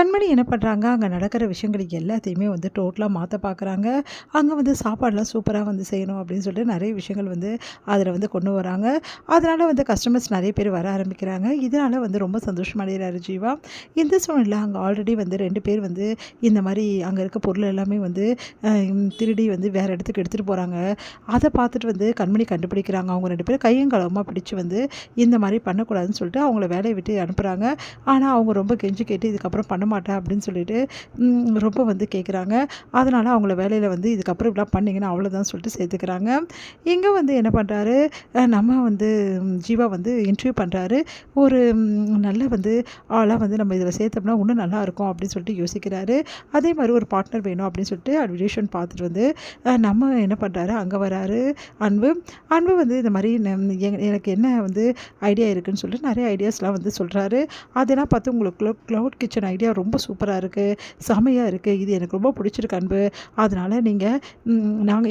கண்மணி என்ன பண்ணுறாங்க, அங்கே நடக்கிற விஷயங்கள் எல்லாத்தையுமே வந்து டோட்டலா மாற்ற பார்க்குறாங்க. அங்கே வந்து சாப்பாடுலாம் சூப்பரா வந்து செய்யணும் அப்படின்னு சொல்லிட்டு நிறைய விஷயங்கள் வந்து அதில வந்து கொண்டு வராங்க. அதனால வந்து கஸ்டமர்ஸ் நிறைய பேர் வர ஆரம்பிக்கிறாங்க. இதனால வந்து ரொம்ப சந்தோஷம் அடைகிறாரு ஜீவா. இந்த சூழ்நிலையில அங்கே ஆல்ரெடி வந்து 2 பேர் வந்து இந்த மாரி அங்கே இருக்க பொருள் எல்லாமே வந்து திருடி வந்து வேற இடத்துக்கு எடுத்துகிட்டு போகிறாங்க. அத பார்த்துட்டு வந்து கண்மணி கண்டுபிடிக்கிறாங்க. அவங்க 2 பேரும் கையும் களவுமா பிடிச்சு வந்து இந்த மாரி பண்ணக்கூடாதுன்னு சொல்லிட்டு அவங்கள வேலைய விட்டு அனுப்புகிறாங்க. ஆனா அவங்க ரொம்ப கெஞ்சி கேட்டு இதுக்கப்புறம் பண்ண மாட்டேன் அப்படின்னு சொல்லிட்டு ரொம்ப வந்து கேட்குறாங்க. அதனால அவங்கள வேலையில வந்து இதுக்கப்புறம் இப்படிலாம் பண்ணீங்கன்னா அவ்வளோதான் சொல்லிட்டு சேர்த்துக்கிறாங்க. இங்க வந்து என்ன பண்றாரு, நம்ம வந்து ஜீவா வந்து இன்டர்வியூ பண்றாரு. ஒரு நல்ல வந்து ஆளா வந்து நம்ம இதில சேர்த்தோம்னா இன்னும் நல்லாயிருக்கும் அப்படின்னு சொல்லிட்டு யோசிக்கிறாரு. அதே மாரி ஒரு பார்ட்னர் வேணும் அப்படின்னு சொல்லிட்டு அட்வர்டைஸ்மென்ட் பார்த்துட்டு வந்து நம்ம என்ன பண்றாரு, அங்க வராரு அன்பு. அன்பு வந்து இந்த மாரி எனக்கு என்ன வந்து ஐடியா இருக்குன்னு சொல்லிட்டு நிறைய ஐடியாஸ்லாம் வந்து சொல்றாரு. அதெல்லாம் பார்த்து உங்களுக்கு க்ளவுட் கிச்சன் ஐடியா ரொம்ப சூப்பரா இருக்கு. செமையா இருக்கு. இது எனக்கு ரொம்ப பிடிச்சிருக்கு அன்பு. அதனால நீங்க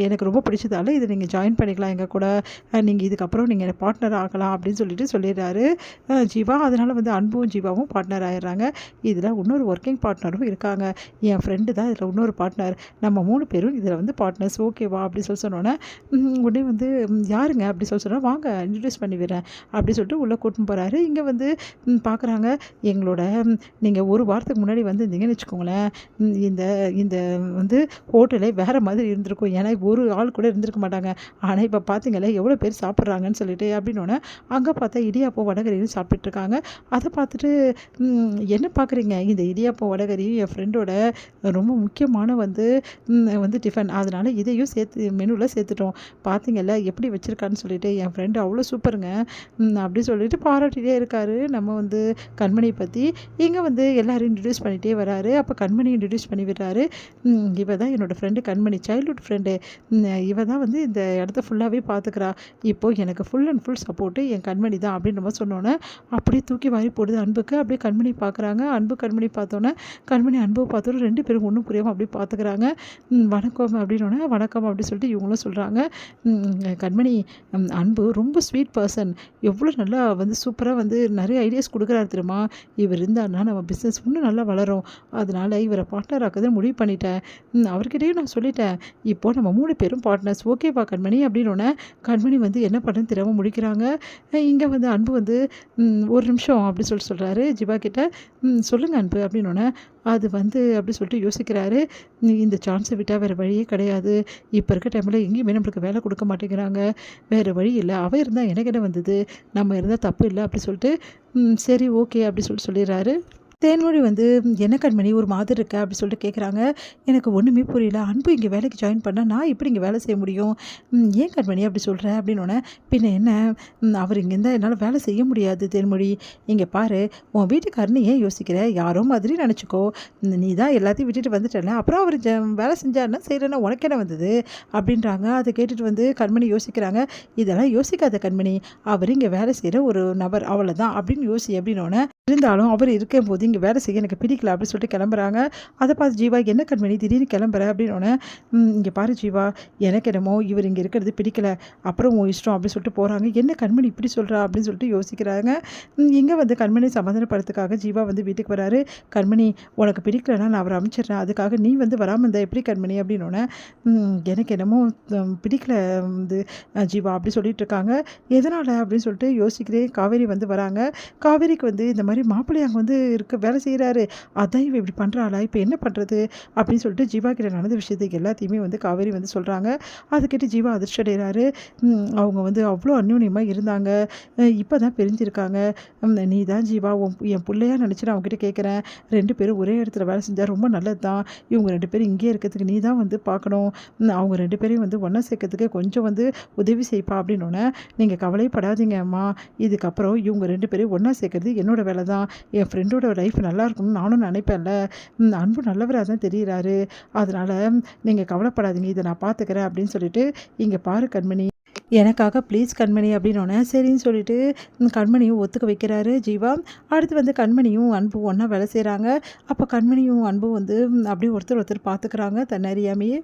எனக்கு ரொம்ப பிடிச்சதால இத நீங்க ஜாயின் பண்ணிக்கலாம் எங்க கூட. நீங்க இதுக்கப்புறம் நீங்க பார்ட்னர் ஆகலாம் அப்படின்னு சொல்லிட்டு சொல்லிடுறாரு ஜீவா. அதனால வந்து அன்பும் ஜீவாவும் பார்ட்னர் ஆயிடுறாங்க. இதில இன்னொரு ஒர்க்கிங் பார்ட்னரும் இருக்காங்க. என் ஃப்ரெண்டு தான் இதில இன்னொரு பார்ட்னர். நம்ம 3 பேரும் இதில வந்து பார்ட்னர்ஸ் ஓகேவா அப்படி சொல்லி சொன்னோன்னே உடனே வந்து யாருங்க அப்படி சொல்லி சொன்னா வாங்க இன்ட்ரோடியூஸ் பண்ணி விடுறேன் அப்படி சொல்லிட்டு உள்ள கூட்டின்னு போறாரு. இங்க வந்து பார்க்குறாங்க எங்களோட நீங்க ஒரு வாரத்துக்கு முன்னாடி வந்திருந்தீங்கன்னு வச்சுக்கோங்களேன், இந்த இந்த வந்து ஹோட்டலே வேற மாதிரி இருந்திருக்கும். ஏன்னா ஒரு ஆள் கூட இருந்திருக்க மாட்டாங்க. ஆனா இப்ப பார்த்தீங்களா எவ்வளோ பேர் சாப்பிட்றாங்கன்னு சொல்லிட்டு அப்படின்னோனே, அங்க பார்த்தா இடியாப்பம் வடகரியும் சாப்பிட்டுட்டு இருக்காங்க. அத பார்த்துட்டு என்ன பார்க்குறீங்க? இந்த இடியாப்பம் வடகரியும் என் ஃப்ரெண்டோட ரொம்ப முக்கியமான வந்து வந்து டிஃபன். அதனால இதையும் சேர்த்து மெனுல சேர்த்துட்டோம். பார்த்தீங்கல்ல எப்படி வச்சிருக்கான்னு சொல்லிட்டு என் ஃப்ரெண்டு அவ்வளோ சூப்பருங்க அப்படி சொல்லிட்டு பாராட்டிட்டே இருக்காரு. நம்ம வந்து கண்மணியை பத்தி. இங்க வந்து எல்லாரும் இன்ட்ரோடியூஸ் பண்ணிட்டே வராரு. அப்ப கண்மணி இன்ட்ரோடியூஸ் பண்ணி விடுறாரு. இவ தான் என்னோட ஃப்ரெண்டு கண்மணி, சைல்ட்ஹுட் ஃப்ரெண்டு. இவ தான் வந்து இந்த இடத்த ஃபுல்லாவே பார்த்துக்கிறா. இப்போ எனக்கு ஃபுல் அண்ட் ஃபுல் சப்போர்ட்டு என் கண்மணி தான் அப்படின்னு நம்ம சொன்னோன்னே, அப்படியே தூக்கி வாரி போடுது அன்புக்கு. அப்படியே கண்மணி பார்க்குறாங்க. அன்பு கண்மணி பார்த்தோன்னே, கண்மணி அன்பு பார்த்தோன்னே 2 பேரும் ஒண்ணும் புரியாம அப்படியே பார்த்துக்கிறாங்க. வணக்கம் அப்படின்னோனே, வணக்கம் அப்படி சொல்லிட்டு இவங்களும் சொல்றாங்க. கண்மணி அன்பு ரொம்ப ஸ்வீட் பர்சன். எவ்வளோ நல்லா வந்து சூப்பரா வந்து நிறைய ஐடியாஸ் குடுக்குறாரு தெரியுமா? இவர் இருந்தாருன்னா நம்ம பிஸ்னஸ் இன்னும் நல்லா வளரும். அதனால இவர பார்ட்னர் ஆக்குறதுன்னு முடிவு பண்ணிட்டேன். அவர்கிட்டயும் நான் சொல்லிட்டேன். இப்போ நம்ம 3 பேரும் பார்ட்னர்ஸ் ஓகேவா கண்மணி அப்படின்னோனே, கண்மணி வந்து என்ன பண்ணுறதுன்னு தெரியாம முழிக்கிறாங்க. இங்க வந்து அன்பு வந்து ஒரு நிமிஷம் அப்படி சொல்றாரு ஜீவா கிட்ட. சொல்லுங்க அன்பு அப்படின்னோனே, அது வந்து அப்படி சொல்லிட்டு யோசிக்கிறாரு. இந்த சான்ஸை விட்டா வேற வழியே கிடையாது. இப்போ இருக்க டைமில் எங்கேயுமே நம்மளுக்கு வேலை கொடுக்க மாட்டேங்கிறாங்க. வேற வழி இல்லை. அவ இருந்தா எனக்கு என்ன வந்தது? நம்ம இருந்தா தப்பு இல்லை அப்படி சொல்லிட்டு சரி ஓகே அப்படி சொல்லிடுறாரு. தேன்மொழி வந்து என்ன கண்மணி ஒரு மாதிரி இருக்க அப்படி சொல்லிட்டு கேட்குறாங்க. எனக்கு ஒன்றுமே புரியல. அன்பு இங்கே வேலைக்கு ஜாயின் பண்ணால் நான் எப்படி இங்கே வேலை செய்ய முடியும்? ஏன் கண்மணி அப்படி சொல்கிற அப்படின்னோடனே, பின்ன என்ன அவர் இங்கே இருந்தால் என்னால் வேலை செய்ய முடியாது தேன்மொழி. இங்கே பாரு உன் வீட்டுக்காரன்னு ஏன் யோசிக்கிற? யாரோ மாதிரி நினச்சிக்கோ. நீ தான் எல்லாத்தையும் விட்டுட்டு வந்துட்டல. அப்புறம் அவர் வேலை செஞ்சாருன்னா செய்கிறேன்னா உனக்கு என்ன வந்தது அப்படின்றாங்க. அதை கேட்டுட்டு வந்து கண்மணி யோசிக்கிறாங்க. இதெல்லாம் யோசிக்காத கண்மணி. அவர் இங்கே வேலை செய்கிற ஒரு நபர் அவ்வளோதான் அப்படின்னு யோசி அப்படின்னோடனே, இருந்தாலும் அவர் இருக்கும்போது இங்கே வேலை செய்ய எனக்கு பிடிக்கல அப்படின்னு சொல்லிட்டு கிளம்புறாங்க. அதை பார்த்து ஜீவா என்ன கண்மணி திடீர்னு கிளம்புற அப்படின்னோடனே, இங்கே பாரு ஜீவா எனக்கு என்னமோ இவர் இங்கே இருக்கிறது பிடிக்கல. அப்புறம் உன் இஷ்டம் அப்படின்னு சொல்லிட்டு போகிறாங்க. என்ன கண்மணி இப்படி சொல்கிறா அப்படின்னு சொல்லிட்டு யோசிக்கிறாங்க. இங்கே வந்து கண்மணி சமாதானப்படுறதுக்காக ஜீவா வந்து வீட்டுக்கு வராரு. கண்மணி உனக்கு பிடிக்கலன்னா நான் அவரை அனுப்பிச்சிடுறேன். அதுக்காக நீ வந்து வராமல் இருந்தால் எப்படி கண்மணி அப்படின்னோடனே, எனக்கு என்னமோ பிடிக்கல வந்து ஜீவா அப்படி சொல்லிட்டு இருக்காங்க. எதனால் அப்படின்னு சொல்லிட்டு யோசிக்கிறேன். காவேரி வந்து வராங்க. காவேரிக்கு வந்து இந்த மாதிரி மாப்பிள்ளை அங்கே வந்து வேலை செய்கிறாரு. அதான் இவ இப்படி பண்ணுறாளா? இப்போ என்ன பண்ணுறது அப்படின்னு சொல்லிட்டு ஜீவா கிட்ட நடந்த விஷயத்துக்கு எல்லாத்தையுமே வந்து காவேரி வந்து சொல்கிறாங்க. அது கேட்டு ஜீவா அதிர்ச்சி அடைகிறாரு. அவங்க வந்து அவ்வளோ அந்யோன்யமாக இருந்தாங்க. இப்போ தான் பிரிஞ்சிருக்காங்க. நீ தான் ஜீவா என் பிள்ளையா நினச்சி நான் அவங்ககிட்ட கேட்குறேன். 2 பேரும் ஒரே இடத்துல வேலை செஞ்சால் ரொம்ப நல்லது தான். இவங்க 2 பேரும் இங்கேயே இருக்கிறதுக்கு நீ தான் வந்து பார்க்கணும். அவங்க 2 பேரையும் வந்து ஒன்றா சேர்க்கறதுக்கு கொஞ்சம் வந்து உதவி செய்ப்பா அப்படின்னோடனே, நீங்கள் கவலைப்படாதீங்க அம்மா. இதுக்கப்புறம் இவங்க 2 பேரையும் ஒன்றா சேர்க்கறது என்னோட வேலை தான். என் ஃப்ரெண்டோட லைஃப் நல்லா இருக்கணும்னு நானும் நினைப்பேன்ல. அன்பு நல்லவராக தான் தெரிகிறாரு. அதனால் நீங்கள் கவலைப்படாதீங்க. இதை நான் பார்த்துக்கிறேன் அப்படின்னு சொல்லிட்டு, இங்கே பாரு கண்மணி எனக்காக ப்ளீஸ் கண்மணி அப்படின்னோடனே சரின்னு சொல்லிட்டு கண்மணியும் ஒத்துக்க வைக்கிறாரு ஜீவா. அடுத்து வந்து கண்மணியும் அன்பும் ஒன்றா வேலை செய்கிறாங்க. அப்போ கண்மணியும் அன்பும் வந்து அப்படியே ஒருத்தர் பார்த்துக்கிறாங்க தன்னறியாமையே.